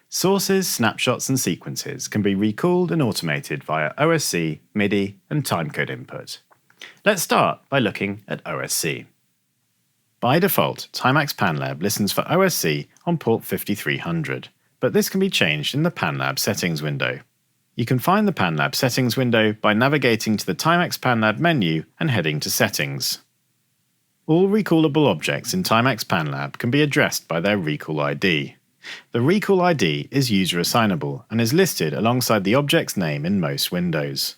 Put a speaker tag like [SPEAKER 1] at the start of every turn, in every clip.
[SPEAKER 1] Sources, snapshots and sequences can be recalled and automated via OSC, MIDI and timecode input. Let's start by looking at OSC. By default, TiMax panLab listens for OSC on port 5300, but this can be changed in the panLab settings window. You can find the panLab settings window by navigating to the TiMax panLab menu and heading to Settings. All recallable objects in TiMax panLab can be addressed by their recall ID. The recall ID is user assignable and is listed alongside the object's name in most windows.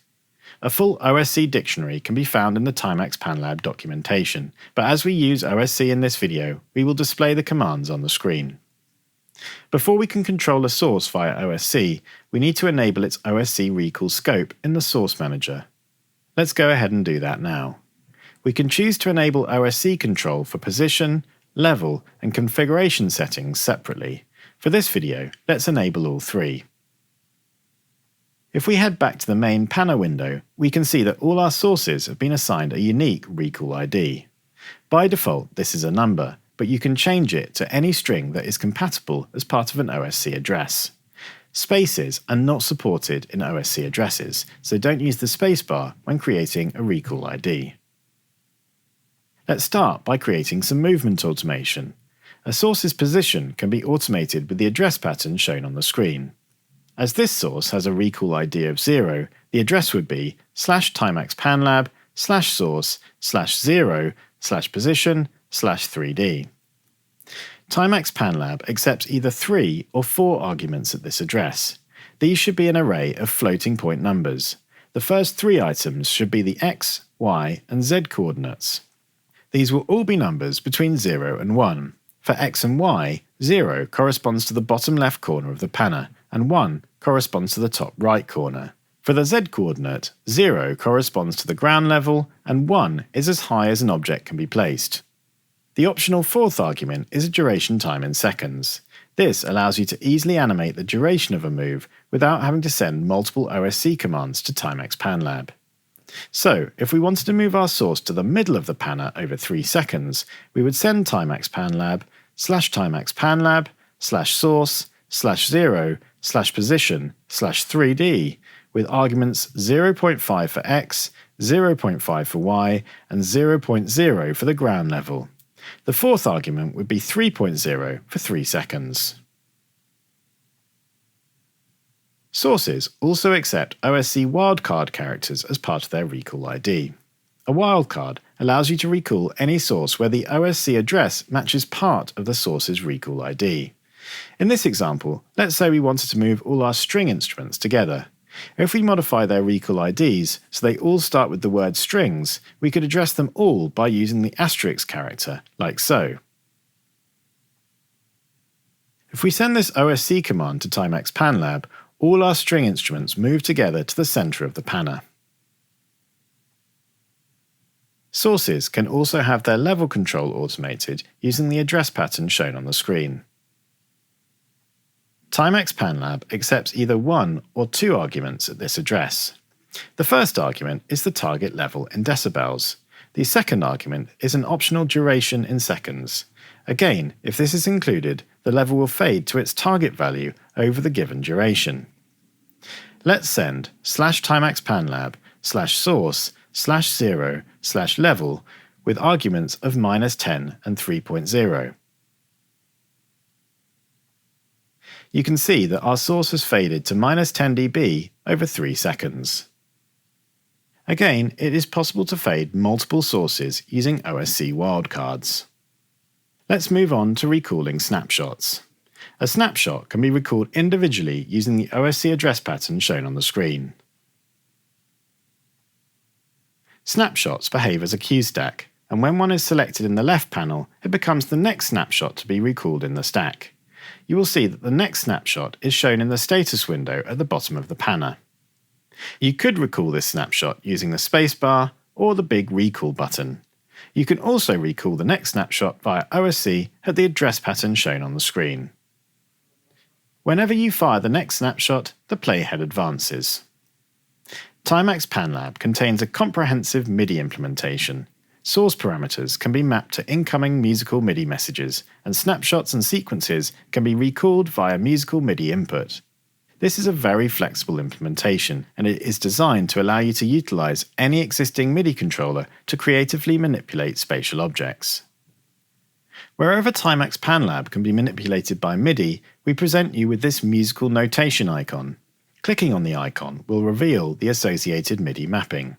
[SPEAKER 1] A full OSC dictionary can be found in the TiMax panLab documentation, but as we use OSC in this video, we will display the commands on the screen. Before we can control a source via OSC, we need to enable its OSC recall scope in the Source Manager. Let's go ahead and do that now. We can choose to enable OSC control for position, level, and configuration settings separately. For this video, let's enable all three. If we head back to the main panel window, we can see that all our sources have been assigned a unique recall ID. By default, this is a number, but you can change it to any string that is compatible as part of an OSC address. Spaces are not supported in OSC addresses, so don't use the spacebar when creating a recall ID. Let's start by creating some movement automation. A source's position can be automated with the address pattern shown on the screen. As this source has a recall ID of 0, the address would be /TiMax panLab /source/0/position/3D. TiMax panLab accepts either 3 or 4 arguments at this address. These should be an array of floating point numbers. The first 3 items should be the x, y, and z coordinates. These will all be numbers between 0 and 1. For x and y, 0 corresponds to the bottom left corner of the panner, and 1 corresponds to the top right corner. For the z coordinate, 0 corresponds to the ground level, and 1 is as high as an object can be placed. The optional 4th argument is a duration time in seconds. This allows you to easily animate the duration of a move without having to send multiple OSC commands to TiMax panLab. So, if we wanted to move our source to the middle of the panner over 3 seconds, we would send TiMax panLab /TiMax panLab /source/0/position/3D with arguments 0.5 for x, 0.5 for y, and 0.0 for the ground level. The 4th argument would be 3.0 for 3 seconds. Sources also accept OSC wildcard characters as part of their recall ID. A wildcard allows you to recall any source where the OSC address matches part of the source's recall ID. In this example, let's say we wanted to move all our string instruments together. If we modify their recall IDs so they all start with the word strings, we could address them all by using the asterisk character, like so. If we send this OSC command to TiMax panLab, all our string instruments move together to the center of the panner. Sources can also have their level control automated using the address pattern shown on the screen. TiMax panLab accepts either 1 or 2 arguments at this address. The first argument is the target level in decibels. The second argument is an optional duration in seconds. Again, if this is included, the level will fade to its target value over the given duration. Let's send /TiMax panLab /source/0/level with arguments of -10 and 3.0. You can see that our source has faded to -10 dB over 3 seconds. Again, it is possible to fade multiple sources using OSC wildcards. Let's move on to recalling snapshots. A snapshot can be recalled individually using the OSC address pattern shown on the screen. Snapshots behave as a queue stack, and when one is selected in the left panel, it becomes the next snapshot to be recalled in the stack. You will see that the next snapshot is shown in the status window at the bottom of the panner. You could recall this snapshot using the spacebar or the big recall button. You can also recall the next snapshot via OSC at the address pattern shown on the screen. Whenever you fire the next snapshot, the playhead advances. TiMax panLab contains a comprehensive MIDI implementation. source parameters can be mapped to incoming musical MIDI messages, and snapshots and sequences can be recalled via musical MIDI input. This is a very flexible implementation, and it is designed to allow you to utilize any existing MIDI controller to creatively manipulate spatial objects. Wherever TiMax panLab can be manipulated by MIDI, we present you with this musical notation icon. Clicking on the icon will reveal the associated MIDI mapping.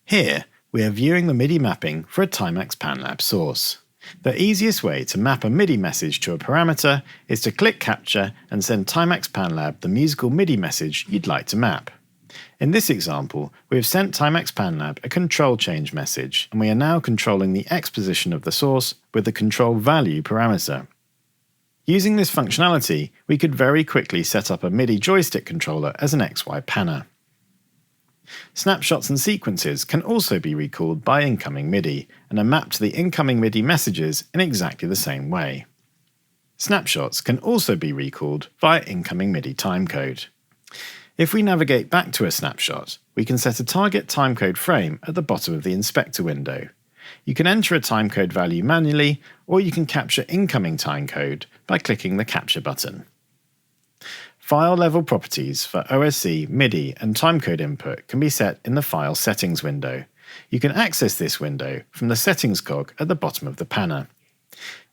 [SPEAKER 1] Here, we are viewing the MIDI mapping for a TiMax panLab source. The easiest way to map a MIDI message to a parameter is to click Capture and send TiMax panLab the musical MIDI message you'd like to map. In this example, we have sent TiMax panLab a control change message, and we are now controlling the X position of the source with the control value parameter. Using this functionality, we could very quickly set up a MIDI joystick controller as an XY panner. Snapshots and sequences can also be recalled by incoming MIDI and are mapped to the incoming MIDI messages in exactly the same way. Snapshots can also be recalled via incoming MIDI timecode. If we navigate back to a snapshot, we can set a target timecode frame at the bottom of the inspector window. You can enter a timecode value manually, or you can capture incoming timecode by clicking the Capture button. File-level properties for OSC, MIDI, and timecode input can be set in the File Settings window. You can access this window from the Settings cog at the bottom of the panner.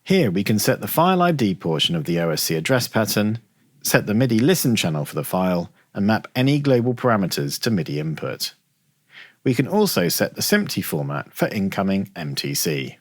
[SPEAKER 1] Here we can set the file ID portion of the OSC address pattern, set the MIDI listen channel for the file, and map any global parameters to MIDI input. We can also set the SMPTE format for incoming MTC.